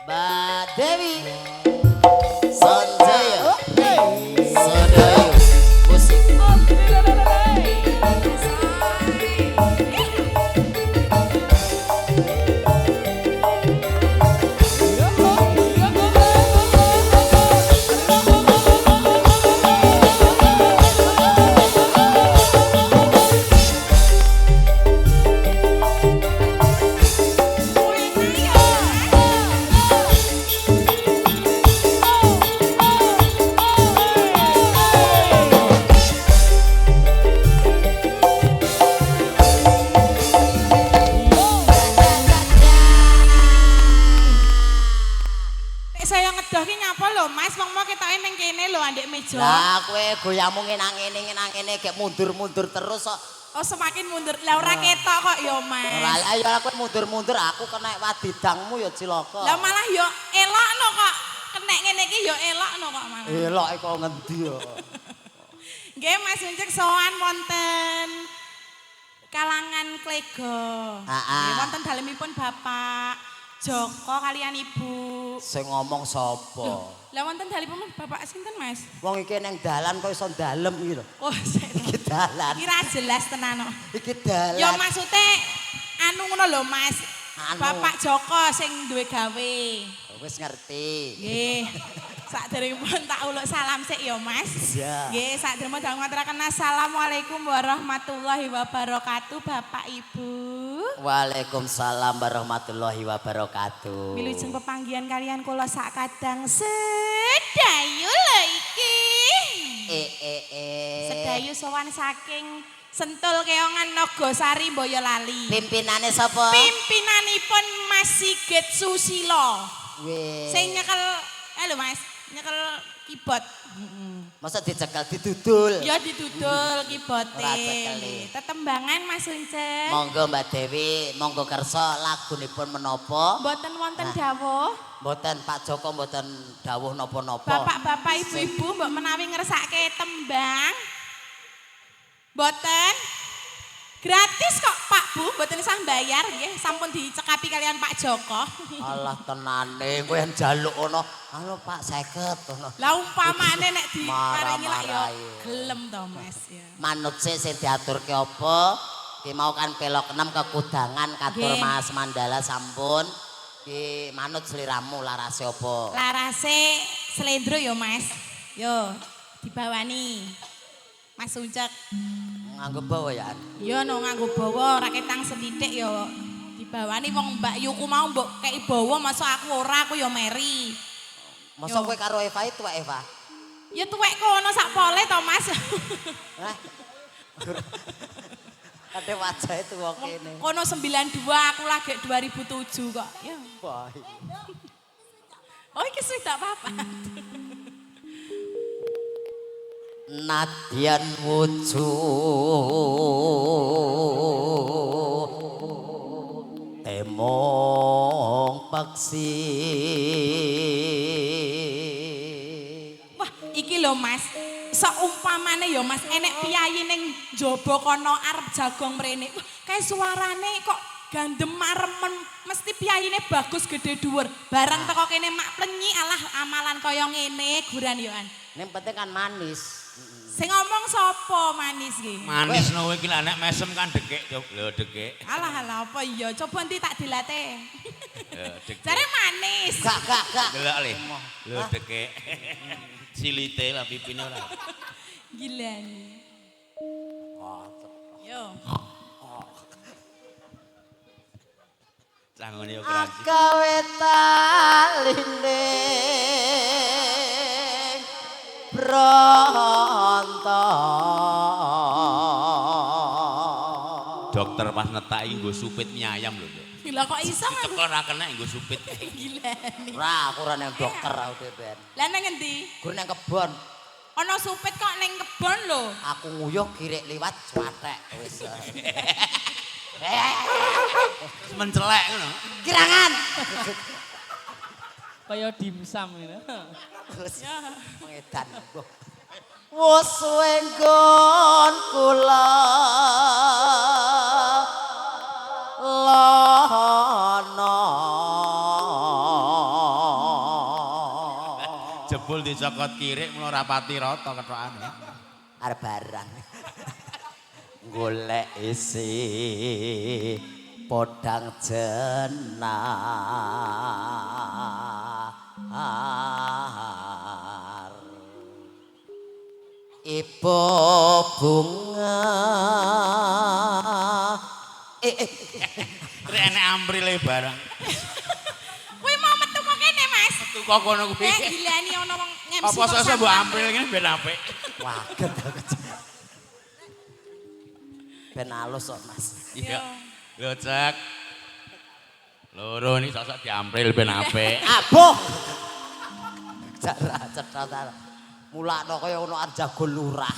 Mbak Dewi Sanjaya Sadayu musik Saya ngedoh ki nyapa lho Mas, wong mau ketoke ning kene lho andek meja. lah kowe goyangmu ngenang ngene gek mundur-mundur terus kok Oh semakin mundur. Lah ora ketok kok ya Mas. ora ayo kowe mundur-mundur aku kena wadidangmu ya cilaka Lah malah yo elokno kok. Kenek ngene iki yo elokno kok malah. elok kok ngendi ya Nggih Mas Uncek sowan wonten kalangan Klego. Nggih wonten dalemipun Bapak Joko kalian Ibu. sing ngomong sapa Lah wonten dalemipun Bapak sinten Mas? wong iki ning dalan kok iso dalem iki lho Oh, iki dalan kira jelas tenan kok. iki dalan Ya maksude anu ngono lho Mas. Anu. Bapak Joko sing duwe gawe. wis ngerti Nggih. Saderengipun tak uluk salam sik ya Mas. Iya. Nggih, saderengipun dalem ngaturaken assalamualaikum warahmatullahi wabarakatuh Bapak Ibu. Waalaikumsalam warahmatullahi wabarakatuh. Wilujeng pepanggihan kalian kula sak kadang sedayu lho iki. Sedayu sowan saking Sentul Keongan Nagosari Boyolali. Pimpinane sapa? Pimpinanipun Mas Sigit Susilo. Weh. Sing nyekel lho Mas, nyekel keyboard. Masa dicekel didudul. Ya didudul keyboard. Ora cekeli. Tetembangan Mas Uncen. Monggo Mbak Dewi, monggo kersa lagunipun menapa? Mboten wonten dawuh. Mboten Pak Joko mboten dawuh napa-napa. Bapak-bapak ibu-ibu mbok menawi ngersake tembang. Mboten gratis kok Pak Bu, mboten usah bayar nggih, sampun dicekapi kalian Pak Joko. Alah tenane kowe njaluk ngono. Anu Pak 50 ngono. Lah umpamane nek diparingi lak ya Marah-marahi. gelem to Mas ya. Manut sing diaturke apa? Ki mau kan pelok 6 kekudangan katur Nggih. Mas Mandala sampun. Ki manut sliramu larase apa? Larase slendro ya Mas. Yo dibawani. Mas Uncek. Nganggo bawa ya. Yo no nganggo bawa ora ketang sethithik yo. Dibawani wong Mbak Yuku mau mbok kei bawa masa aku ora aku yo meri. Masa Yo. kowe karo Eva itu Pak Eva? Ya tuwek kono sak pole to Mas. Hah? Ade wajah itu wong kene. Kono 92 aku lagi 2007 kok. Ya. Wah. Oh iki wis tak apa-apa. Nadyan wujud temong paksi. Wah, iki lho Mas. Seumpamane ya Mas enek piyayi ning njaba kono arep jagong mrene. Wah, kae suarane kok gandem maremen. Mesti piyayine bagus gede dhuwur. Barang teko kene mak plenyi alah amalan kaya ngene guran yo an. Yang penting kan manis. Sing ngomong sapa manis ki? Manis no iki lah nek mesem kan dekek lho dekek. Alah apa iya coba nanti tak dilatih. Ya dekek. Jare manis. Gak. Delok le. Lho dekek. Silite lah pipine ora. Gila nih. Yo. Cangone yo keras. Agawe taline bronto. Dokter pas netaki nggo supit mie ayam lho. Gila kok iso aku. Teko ora kena nggo supit. Gila nih. Ora aku ora nang dokter aku Ben. Lah nang endi? Gur nang kebon. Ana supit kok ning kebon lho. Aku nguyuh kirek liwat cuatek wis. Mencelek ngono. Kirangan. Kaya dimsum gitu. Wis mengedan. Wes wenggon kula lono Jebul dicokot kirik mulo rapati rata kethokane. Arep barang. Golek isi podang jenar. Ibu bunga. Rek enek ambrile barang. Kuwi mau metu kok kene, Mas. Metu kok kono kuwi. Gilani ana wong MC. Apa sesuk mbok ambril ngene ben apik. Waget aku. Ben alus kok, Mas. Iya. Lho cek. Loro ini sosok diampril ben apik. Abuh. Cara cetha mulakno kaya ono Arjagol lurah.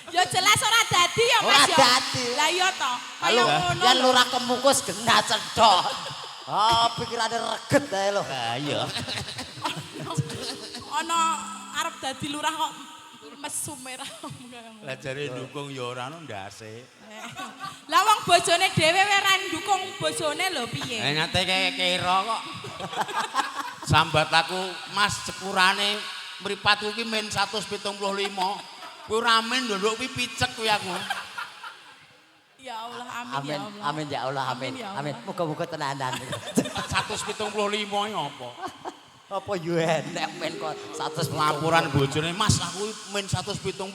Ya jelas ora dadi ya Mas. Ora dadi. Lah iya to. Halo, yen lurah kemukus genah cedhok. Oh, pikirane reget ae lho. Lah iya. Ana arep dadi lurah kok mesum merah. Lah jare dukung ya ora ono ndase. Lah wong bojone dhewe ora ndukung bojone lho piye? Nyate kira kok. Sambat aku Mas sepurane mripatku ki men 175. Kuwi ora men ndondok kuwi picek kuwi aku. Ya Allah, amin, ya Allah. Amin ya Allah, amin. Amin ya Allah. Amin. Muga-muga tenanan. 175 ya apa? Apa yo enek men kok 100 Laporan bojone Mas aku men 175.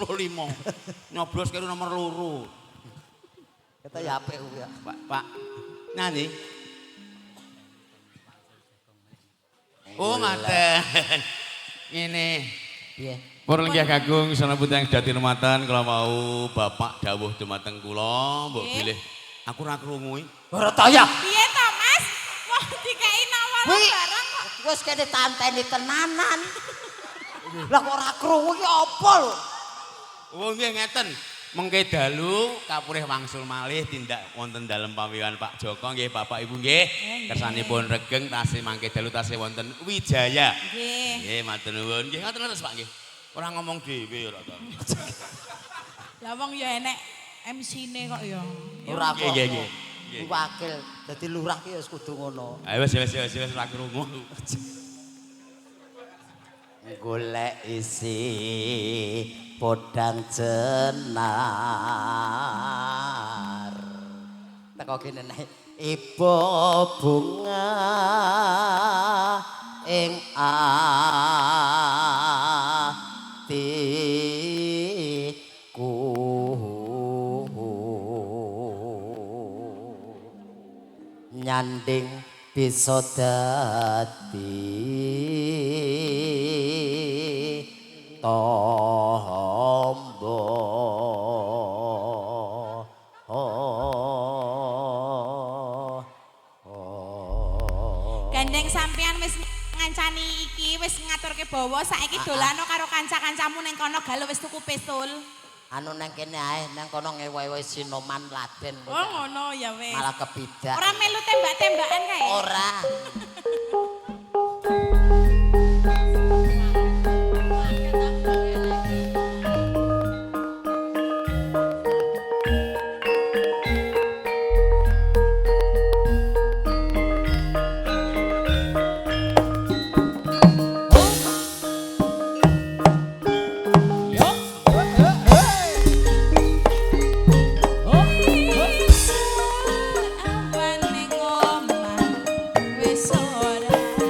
Nyoblos karo nomor 2. Kita ya apik kuwi ya. Pak. Nanti. Oh, ngaten. Ngene. Piye? Pun lenggah kakung sanabut yang dadi rumatan kalau mau Bapak dawuh dumateng kula mbok bilih. Aku ora krungu. Ora taya. Piye to, Mas? Wah, dikei nawar barang kok. Wis kene tanteni tenanan. Lah kok ora krungu iki apa lho? Oh nggih ngeten. Mengke dalu kapurih wangsul malih tindak wonten dalem pawiwan Pak Joko nggih Bapak Ibu nggih. Kersanipun regeng tasih mangke dalu tasih wonten Wijaya. Nggih. Nggih matur nuwun. Nggih ngoten terus Pak nggih. Ora ngomong dhewe ora to. Lah wong ya enek MC-ne kok ya. Ora kok. Nggih nggih. Wakil dadi lurah ki wis kudu ngono. Ayo wis ora krungu. Golek isi podang jenar. Teko kene nek ibu bunga ing atiku. Nyanding bisa dadi tombo Gandeng sampean wis ngancani iki wis ngaturke bawa saiki dolano karo kanca-kancamu ning kono galuh wis tuku pistol. anu nang kene ae nang kono ngewe-ewe Sinoman Laden. Oh ngono ya wis. Malah kebidak. Ora melu tembak-tembakan kae. Ora. Awan ning omah wis ora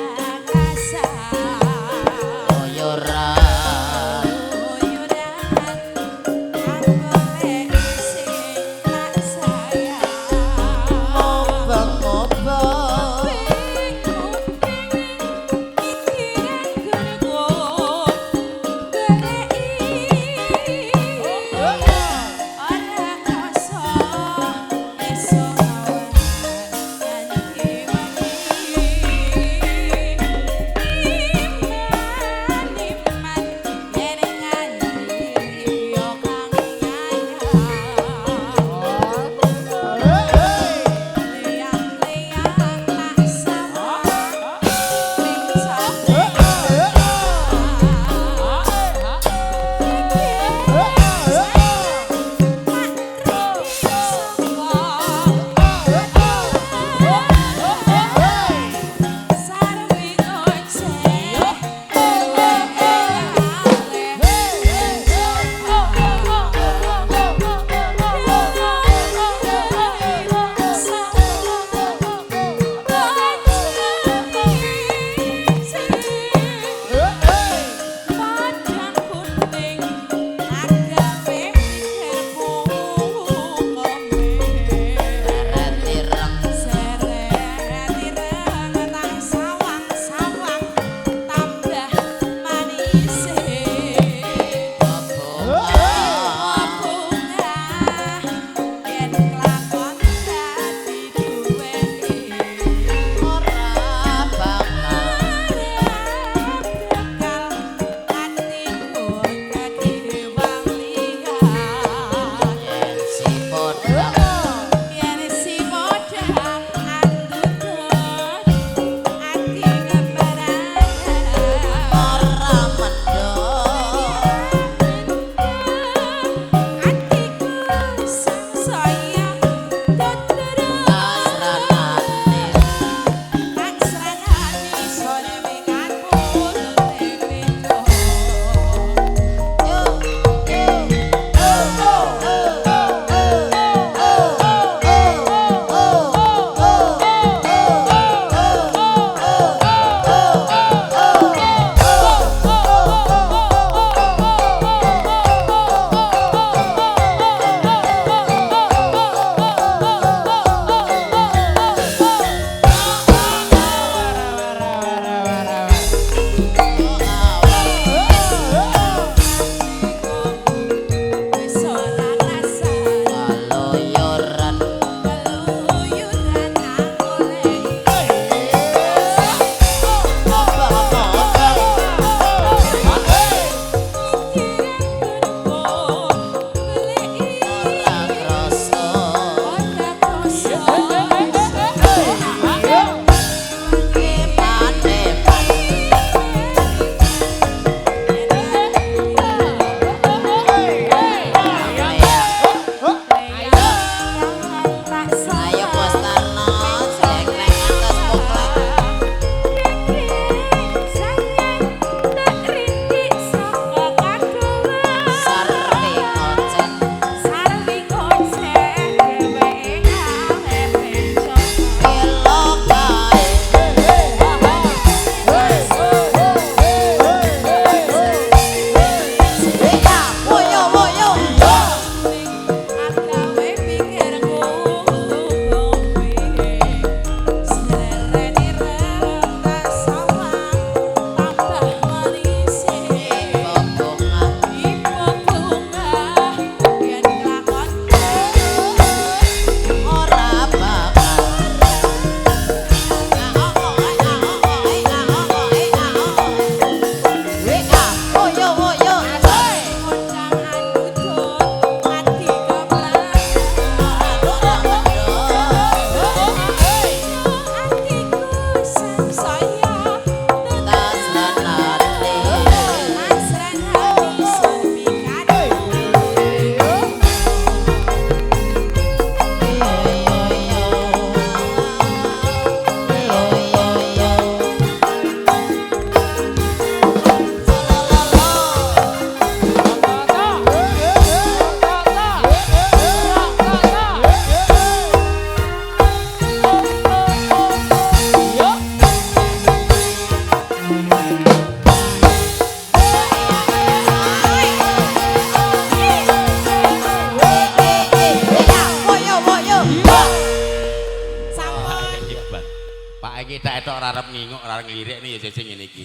kok ora nglirik nih ya jejeng ngene iki.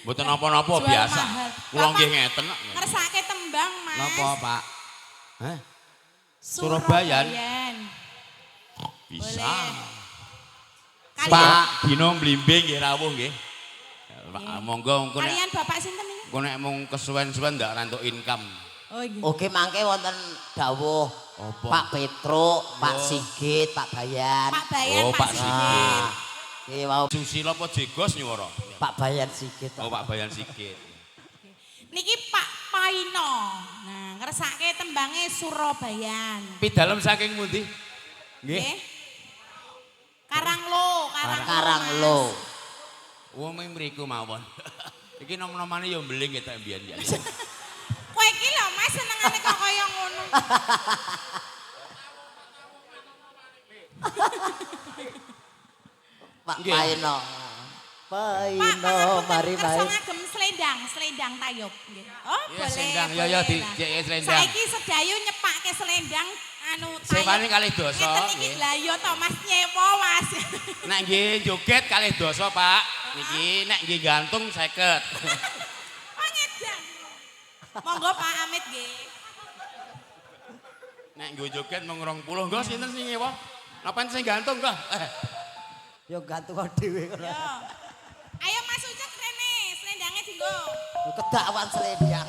Mboten napa-napa biasa. Kula nggih ngeten kok. Ngersake tembang, Mas. Napa, Pak? Hah? Surabayan. Bisa. Kalian- Pak Dino Blimbing nggih rawuh nggih. Pak monggo engko nek Kalian Bapak sinten iki? engko nek mung kesuwen-suwen ndak rantuk income. Oh iya. Oke mangke wonten dawuh Apa? Pak Petruk, Pak Sigit, Pak Bayan. Pak Bayan, Oh, Pak Pak Sigit. Iki wau Susilo apa Jegos nyuwara? Pak Bayan Sigit. Oh, Pak Bayan Sigit. Niki Pak Paino. Nah, ngersake tembange Surabayan. Pidalem saking pundi? Nggih. Nggih. Karanglo, Karanglo. Wong mriku mawon. Iki nom-nomane ya mbeling ketok mbiyen ya. Kowe iki lho Mas senengane kok kaya ngono. Pak Nggih. Paino. Pak, Paino mari kersa mari. ngagem selendang tayub nggih. Oh, Ya, boleh. selendang, boleh. ya, di Nah, cek selendang. Saiki sedayu nyepake selendang anu tayub. Sewani kalih dosa, Ngeten iki nggih. lah ya to Mas nyewa Mas. Nek nggih joget kalih dosa, Pak. Niki nek nggih gantung 50. Oh ngedan. Monggo Pak Amit nggih. Nek nggo joget mung 20. Nggo sinten sing nyewa? Napa sing gantung, Kok? Yo gantung dhewe ngono. Yo. Ayo Mas Ucek rene, selendangnya dienggo. Kedawan selendang.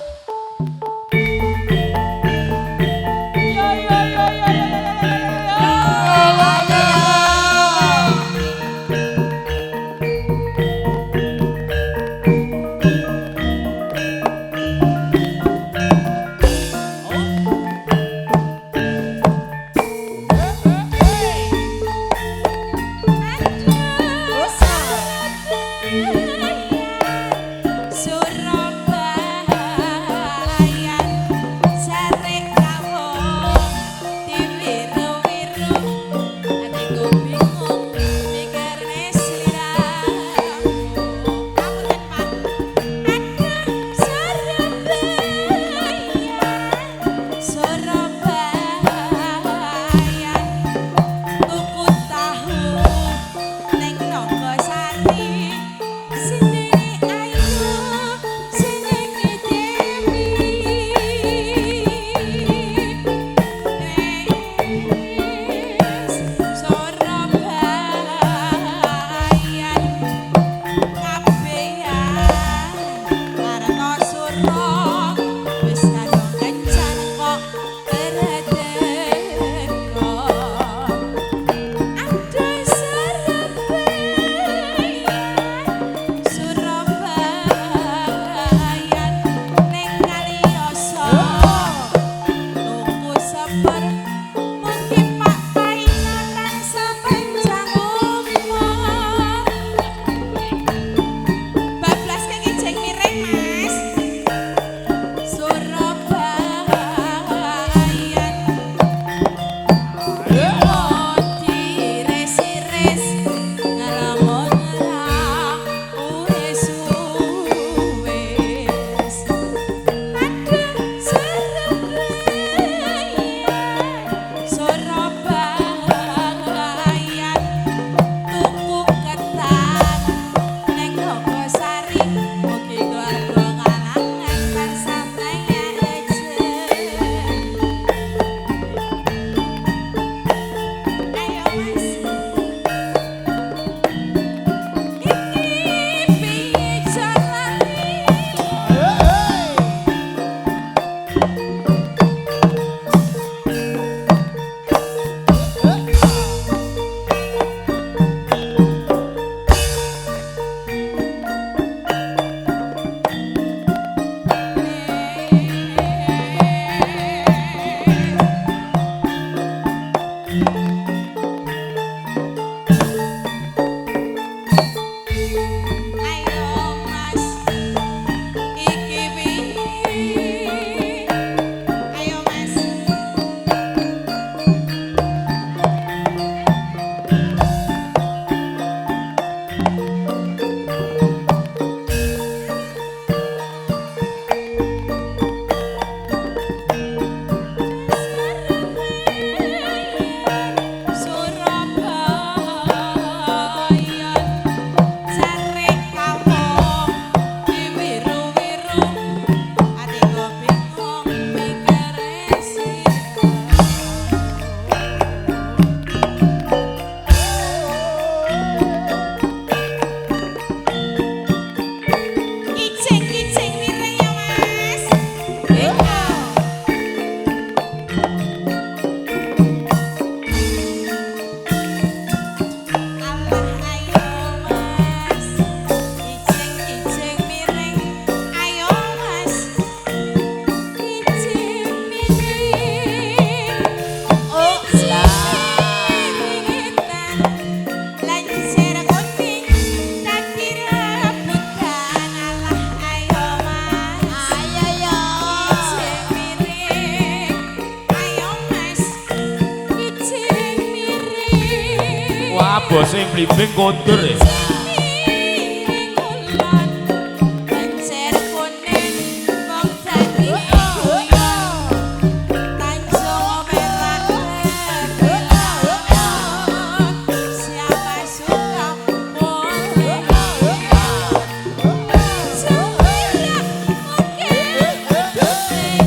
bose blimbing kondur ya.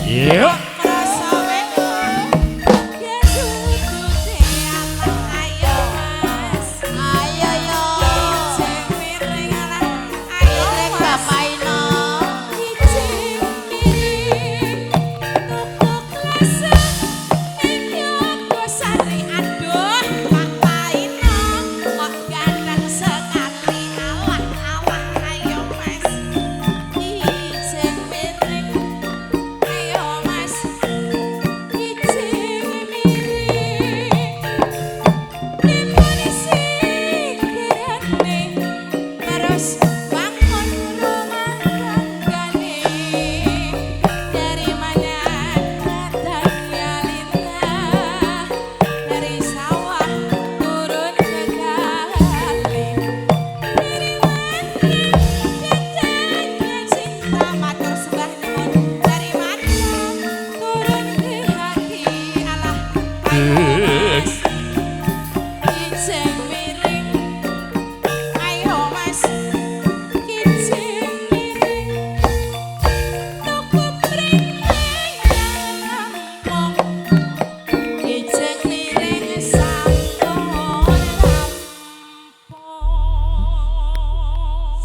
Yeah.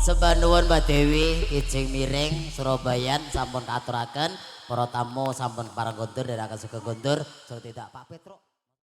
Sembah nuwun Mbak Dewi, Kijing Miring, Surabayan sampun katuraken, para tamu sampun parang kondur dan akan suka kondur, so tidak Pak Petro.